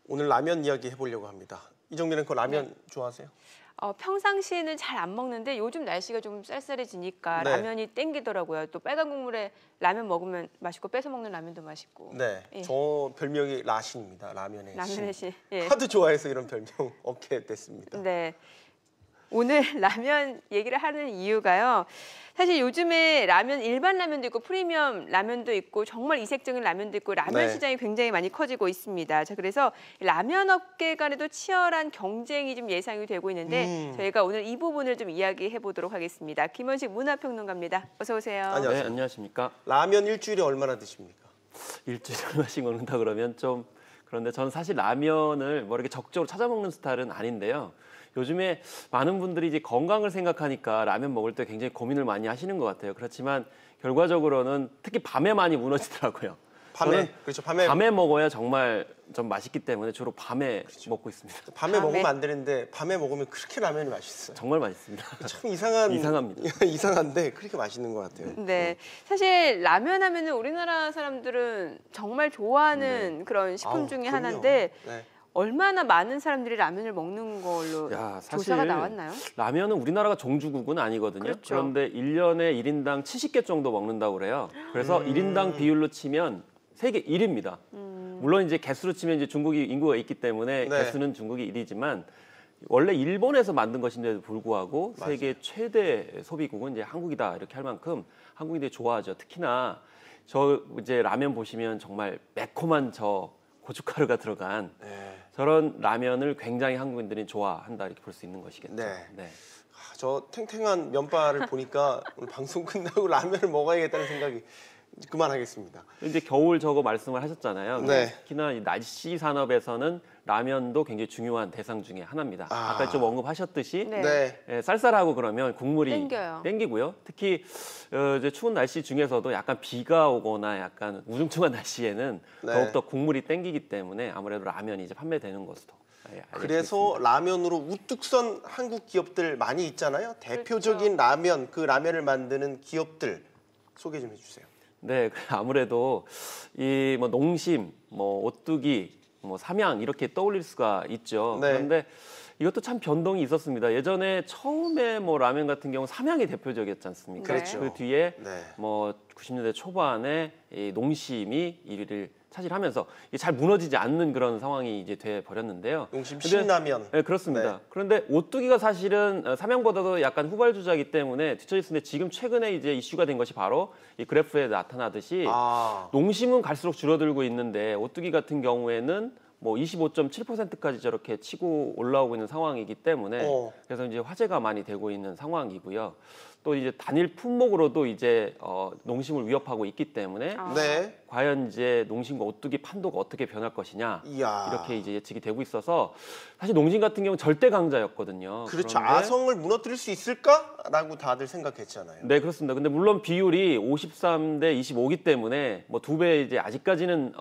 오늘 라면 이야기 해보려고 합니다. 이정민 앵커 라면 좋아하세요? 평상시에는 잘 안 먹는데 요즘 날씨가 좀 쌀쌀해지니까 네. 라면이 땡기더라고요. 또 빨간 국물에 라면 먹으면 맛있고 뺏어 먹는 라면도 맛있고. 네, 예. 저 별명이 라신입니다. 라면의 라면의 신. 예. 하도 좋아해서 이런 별명 얻게 됐습니다. 네. 오늘 라면 얘기를 하는 이유가요. 사실 요즘에 라면 일반 라면도 있고 프리미엄 라면도 있고 정말 이색적인 라면도 있고 라면 네. 시장이 굉장히 많이 커지고 있습니다. 자, 그래서 라면 업계 간에도 치열한 경쟁이 좀 예상이 되고 있는데 저희가 오늘 이 부분을 좀 이야기해 보도록 하겠습니다. 김원식 문화평론가입니다. 어서 오세요. 안녕하세요. 네, 안녕하십니까. 라면 일주일에 얼마나 드십니까? 일주일에 얼마씩 먹는다 그러면 좀 그런데 저는 사실 라면을 뭐 이렇게 적극적으로 찾아 먹는 스타일은 아닌데요. 요즘에 많은 분들이 이제 건강을 생각하니까 라면 먹을 때 굉장히 고민을 많이 하시는 것 같아요. 그렇지만 결과적으로는 특히 밤에 많이 무너지더라고요. 밤에, 그렇죠. 밤에 먹어야 정말 좀 맛있기 때문에 주로 밤에 먹고 있습니다. 밤에 먹으면 안 되는데 밤에 먹으면 그렇게 라면이 맛있어요. 정말 맛있습니다. 참 이상합니다. 이상한데 그렇게 맛있는 것 같아요. 네, 사실 라면 하면은 우리나라 사람들은 정말 좋아하는 그런 식품 아우, 중에 그럼요. 하나인데 네. 얼마나 많은 사람들이 라면을 먹는 걸로 사실 조사가 나왔나요? 라면은 우리나라가 종주국은 아니거든요. 그렇죠. 그런데 1년에 1인당 70개 정도 먹는다고 그래요. 그래서 1인당 비율로 치면 세계 1위입니다. 물론 이제 개수로 치면 이제 중국이 인구가 있기 때문에 네. 개수는 중국이 1위지만 원래 일본에서 만든 것인데도 불구하고 맞아요. 세계 최대 소비국은 이제 한국이다 이렇게 할 만큼 한국인들이 좋아하죠. 특히나 저 이제 라면 보시면 정말 매콤한 저 고춧가루가 들어간 네. 저런 라면을 굉장히 한국인들이 좋아한다 이렇게 볼 수 있는 것이겠죠. 네. 저 탱탱한 면발을 보니까 오늘 방송 끝나고 라면을 먹어야겠다는 생각이 그만하겠습니다. 이제 겨울 저거 말씀을 하셨잖아요. 네. 특히나 이 날씨 산업에서는 라면도 굉장히 중요한 대상 중에 하나입니다. 아까 좀 언급하셨듯이 네. 네. 예, 쌀쌀하고 그러면 국물이 땡겨요. 땡기고요. 특히 이제 추운 날씨 중에서도 약간 비가 오거나 약간 우중충한 날씨에는 네. 더욱더 국물이 땡기기 때문에 아무래도 라면이 이제 판매되는 것으로. 그래서 라면으로 우뚝 선 한국 기업들 많이 있잖아요. 대표적인 라면, 그 라면을 만드는 기업들 소개 좀 해주세요. 네, 아무래도 이 뭐 농심, 뭐 오뚜기, 뭐 삼양 이렇게 떠올릴 수가 있죠. 네. 그런데 이것도 참 변동이 있었습니다. 예전에 처음에 뭐 라면 같은 경우 삼양이 대표적이었지 않습니까? 그렇죠. 그 뒤에 네. 뭐 90년대 초반에 이 농심이 1위를 차지하면서 이게 잘 무너지지 않는 그런 상황이 이제 돼 버렸는데요. 농심 근데- 신라면. 네, 그렇습니다. 네. 그런데 오뚜기가 사실은 삼양보다도 약간 후발주자이기 때문에 뒤처져 있었는데 지금 최근에 이제 이슈가 된 것이 바로 이 그래프에 나타나듯이 농심은 갈수록 줄어들고 있는데 오뚜기 같은 경우에는 뭐 25.7%까지 저렇게 치고 올라오고 있는 상황이기 때문에 그래서 이제 화제가 많이 되고 있는 상황이고요. 또 이제 단일 품목으로도 이제 농심을 위협하고 있기 때문에 네. 과연 이제 농심과 오뚜기 판도가 어떻게 변할 것이냐 이야. 이렇게 이제 예측이 되고 있어서 사실 농심 같은 경우는 절대 강자였거든요. 그렇죠. 그런데 아성을 무너뜨릴 수 있을까라고 다들 생각했잖아요. 네, 그렇습니다. 근데 물론 비율이 53대 25기 때문에 뭐 2배 이제 아직까지는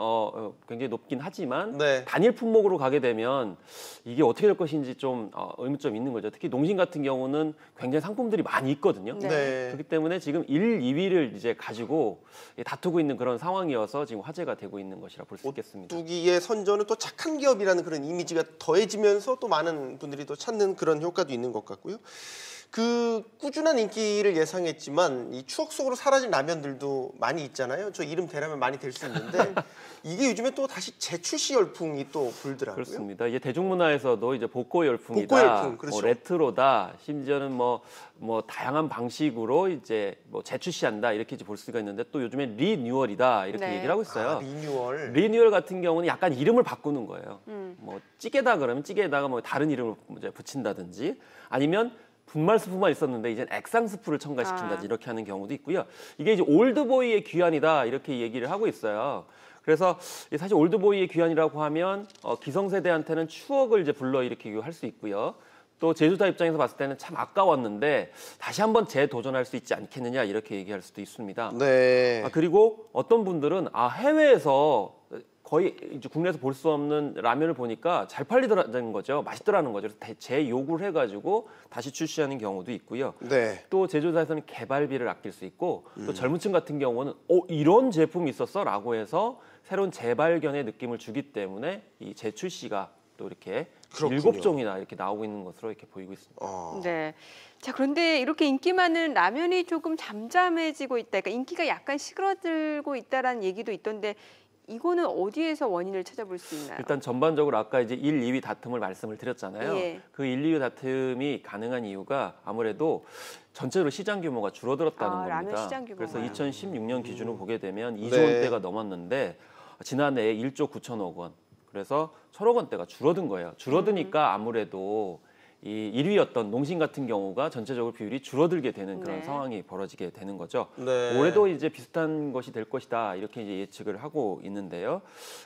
굉장히 높긴 하지만 네. 단일 품목으로 가게 되면 이게 어떻게 될 것인지 좀 의문점이 있는 거죠. 특히 농심 같은 경우는 굉장히 상품들이 많이 있거든요. 네. 그렇기 때문에 지금 1, 2위를 이제 가지고 다투고 있는 그런 상황이어서 지금 화제가 되고 있는 것이라 볼 수 있겠습니다. 오뚜기의 선전은 또 착한 기업이라는 그런 이미지가 더해지면서 또 많은 분들이 또 찾는 그런 효과도 있는 것 같고요. 그 꾸준한 인기를 예상했지만 이 추억 속으로 사라진 라면들도 많이 있잖아요. 저 이름 대라면 많이 될 수 있는데 이게 요즘에 또 다시 재출시 열풍이 또 불더라고요. 그렇습니다. 이게 대중문화에서도 이제 복고 열풍이다, 복고 열풍, 그렇죠. 뭐 레트로다, 심지어는 뭐 다양한 방식으로 이제 뭐 재출시한다 이렇게 이제 볼 수가 있는데 또 요즘에 리뉴얼이다 이렇게 네. 얘기를 하고 있어요. 리뉴얼. 리뉴얼 같은 경우는 약간 이름을 바꾸는 거예요. 뭐 찌개다 그러면 찌개에다가 뭐 다른 이름을 이제 붙인다든지 아니면 분말 스프만 있었는데 이제 액상 스프를 첨가시킨다든지 이렇게 하는 경우도 있고요. 이게 이제 올드보이의 귀환이다 이렇게 얘기를 하고 있어요. 그래서 사실 올드보이의 귀환이라고 하면 기성세대한테는 추억을 이제 불러일으키고 할 수 있고요. 또 제조사 입장에서 봤을 때는 참 아까웠는데 다시 한번 재도전할 수 있지 않겠느냐 이렇게 얘기할 수도 있습니다. 네. 그리고 어떤 분들은 해외에서 거의 이제 국내에서 볼 수 없는 라면을 보니까 잘 팔리더라는 거죠. 맛있더라는 거죠. 그래서 재요구를 해가지고 다시 출시하는 경우도 있고요. 네. 또 제조사에서는 개발비를 아낄 수 있고 또 젊은 층 같은 경우는 이런 제품이 있었어라고 해서 새로운 재발견의 느낌을 주기 때문에 이 재출시가 또 이렇게 그렇군요. 7종이나 이렇게 나오고 있는 것으로 이렇게 보이고 있습니다. 네. 자, 그런데 이렇게 인기 많은 라면이 조금 잠잠해지고 있다. 그러니까 인기가 약간 시그러들고 있다라는 얘기도 있던데 이거는 어디에서 원인을 찾아볼 수 있나요? 일단 전반적으로 아까 이제 1, 2위 다툼을 말씀을 드렸잖아요. 예. 그 1, 2위 다툼이 가능한 이유가 아무래도 전체로 시장 규모가 줄어들었다는 겁니다. 라면 시장 규모가. 그래서 2016년 기준으로 보게 되면 2조 네. 원대가 넘었는데 지난해에 1조 9천억 원. 그래서 1,000억 원대가 줄어든 거예요. 줄어드니까 아무래도 이 1위였던 농심 같은 경우가 전체적으로 비율이 줄어들게 되는 그런 네. 상황이 벌어지게 되는 거죠. 네. 올해도 이제 비슷한 것이 될 것이다 이렇게 이제 예측을 하고 있는데요.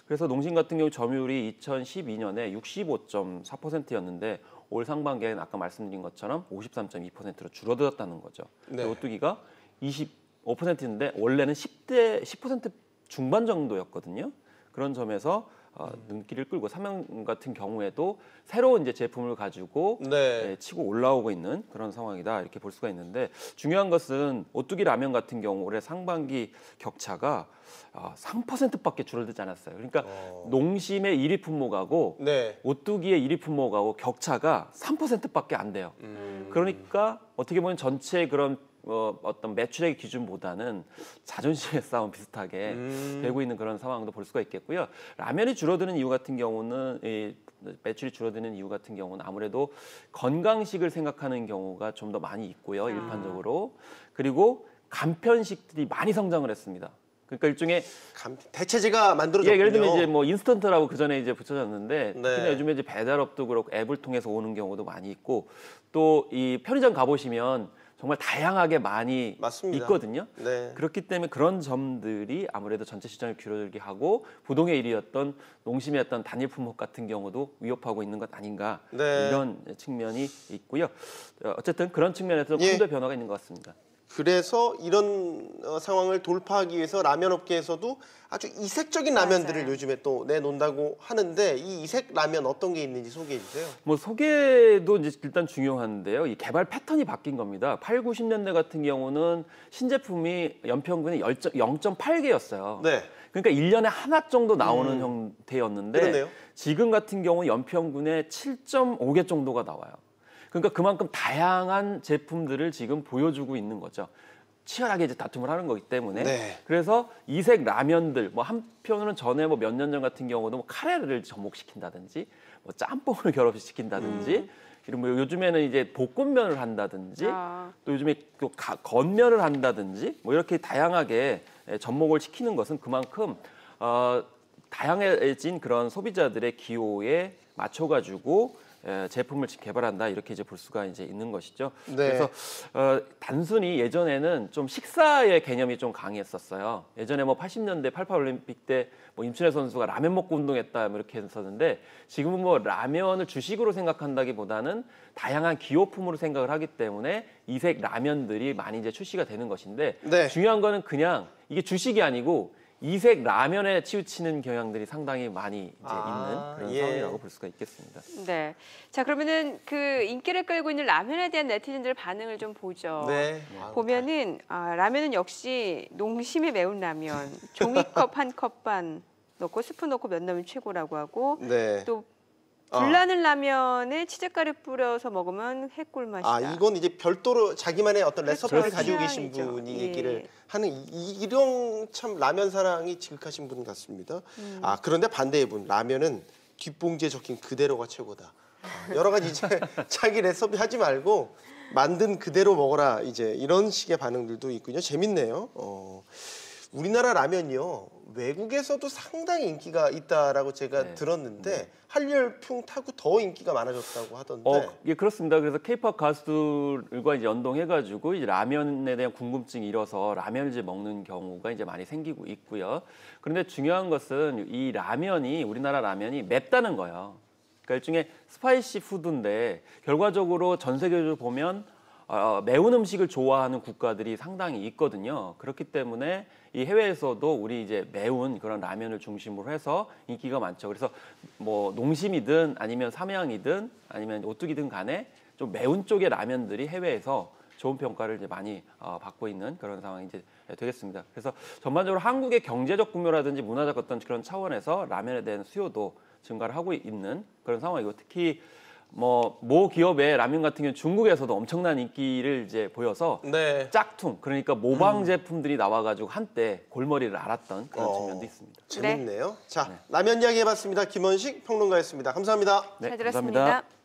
그래서 농심 같은 경우 점유율이 2012년에 65.4%였는데 올 상반기에는 아까 말씀드린 것처럼 53.2%로 줄어들었다는 거죠. 네. 오뚜기가 25%인데 원래는 10% 중반 정도였거든요. 그런 점에서 눈길을 끌고 삼양 같은 경우에도 새로운 이제 제품을 가지고 네. 치고 올라오고 있는 그런 상황이다 이렇게 볼 수가 있는데 중요한 것은 오뚜기 라면 같은 경우 올해 상반기 격차가 3%밖에 줄어들지 않았어요. 그러니까 농심의 1위 품목하고 네. 오뚜기의 1위 품목하고 격차가 3%밖에 안 돼요. 그러니까 어떻게 보면 전체 그런 어떤 매출액 기준보다는 자존심의 싸움 비슷하게 되고 있는 그런 상황도 볼 수가 있겠고요. 라면이 줄어드는 이유 같은 경우는 매출이 줄어드는 이유 같은 경우는 아무래도 건강식을 생각하는 경우가 좀 더 많이 있고요. 일반적으로. 그리고 간편식들이 많이 성장을 했습니다. 그러니까 일종의 대체제가 만들어졌군요. 예를 들면 이제 뭐 인스턴트라고 그 전에 이제 붙여졌는데 네. 특히나 요즘에 이제 배달업도 그렇고 앱을 통해서 오는 경우도 많이 있고 또 이 편의점 가보시면 정말 다양하게 많이 맞습니다. 있거든요. 네. 그렇기 때문에 그런 점들이 아무래도 전체 시장을 줄어들게 하고 부동의 1위였던 농심의 어떤 단일 품목 같은 경우도 위협하고 있는 것 아닌가 네. 이런 측면이 있고요. 어쨌든 그런 측면에서 예. 큰 변화가 있는 것 같습니다. 그래서 이런 상황을 돌파하기 위해서 라면 업계에서도 아주 이색적인 라면들을 맞아요. 요즘에 또 내놓는다고 하는데 이 이색 라면 어떤 게 있는지 소개해 주세요. 뭐 소개도 이제 일단 중요한데요. 이 개발 패턴이 바뀐 겁니다. 8, 90년대 같은 경우는 신제품이 연평균이 0.8개였어요. 네. 그러니까 1년에 하나 정도 나오는 형태였는데 그러네요. 지금 같은 경우 연평균에 7.5개 정도가 나와요. 그러니까 그만큼 다양한 제품들을 지금 보여주고 있는 거죠. 치열하게 이제 다툼을 하는 거기 때문에. 네. 그래서 이색 라면들, 뭐 한편으로는 전에 뭐 몇 년 전 같은 경우도 뭐 카레를 접목시킨다든지, 뭐 짬뽕을 결합시킨다든지, 이런 뭐 요즘에는 이제 볶음면을 한다든지, 또 요즘에 또 건면을 한다든지, 뭐 이렇게 다양하게 접목을 시키는 것은 그만큼 다양해진 그런 소비자들의 기호에 맞춰가지고 제품을 개발한다 이렇게 이제 볼 수가 이제 있는 것이죠. 네. 그래서 단순히 예전에는 좀 식사의 개념이 좀 강했었어요. 예전에 뭐 80년대 88 올림픽 때 뭐 임춘혜 선수가 라면 먹고 운동했다 뭐 이렇게 했었는데 지금은 뭐 라면을 주식으로 생각한다기보다는 다양한 기호품으로 생각을 하기 때문에 이색 라면들이 많이 이제 출시가 되는 것인데 네. 중요한 거는 그냥 이게 주식이 아니고 이색 라면에 치우치는 경향들이 상당히 많이 이제 있는 그런 예. 상황이라고 볼 수가 있겠습니다. 네. 자, 그러면은 그 인기를 끌고 있는 라면에 대한 네티즌들 반응을 좀 보죠. 네. 보면은 라면은 역시 농심의 매운 라면, 종이컵 한 컵 반 넣고 스프 넣고 면 넣으면 최고라고 하고 네. 또 불나는 라면에 치즈가루 뿌려서 먹으면 해꿀맛이다. 이건 이제 별도로 자기만의 어떤 레시피를 그렇죠. 가지고 계신 취향이죠. 분이 예. 얘기를 하는 이런 참 라면 사랑이 지극하신 분 같습니다. 그런데 반대의 분 라면은 뒷봉지에 적힌 그대로가 최고다. 여러 가지 이제 자기 레시피 하지 말고 만든 그대로 먹어라 이제 이런 식의 반응들도 있군요. 재밌네요. 우리나라 라면이요 외국에서도 상당히 인기가 있다라고 제가 네. 들었는데 한열풍 타고 더 인기가 많아졌다고 하던데. 예, 그렇습니다. 그래서 K-팝 가수들과 이제 연동해가지고 이제 라면에 대한 궁금증이 일어서 라면을 이제 먹는 경우가 이제 많이 생기고 있고요. 그런데 중요한 것은 이 라면이 우리나라 라면이 맵다는 거예요. 그러니까 일종의 스파이시 푸드인데 결과적으로 전 세계적으로 보면 매운 음식을 좋아하는 국가들이 상당히 있거든요. 그렇기 때문에 이 해외에서도 우리 이제 매운 그런 라면을 중심으로 해서 인기가 많죠. 그래서 뭐 농심이든 아니면 삼양이든 아니면 오뚜기든 간에 좀 매운 쪽의 라면들이 해외에서 좋은 평가를 이제 많이 받고 있는 그런 상황이 이제 되겠습니다. 그래서 전반적으로 한국의 경제적 구조라든지 문화적 어떤 그런 차원에서 라면에 대한 수요도 증가를 하고 있는 그런 상황이고, 특히 모 기업의 라면 같은 경우는 중국에서도 엄청난 인기를 이제 보여서 네. 짝퉁, 그러니까 모방 제품들이 나와가지고 한때 골머리를 앓았던 그런 측면도 있습니다. 재밌네요. 자, 라면 이야기 해봤습니다. 김원식 평론가였습니다. 감사합니다. 네, 잘 들었습니다. 감사합니다.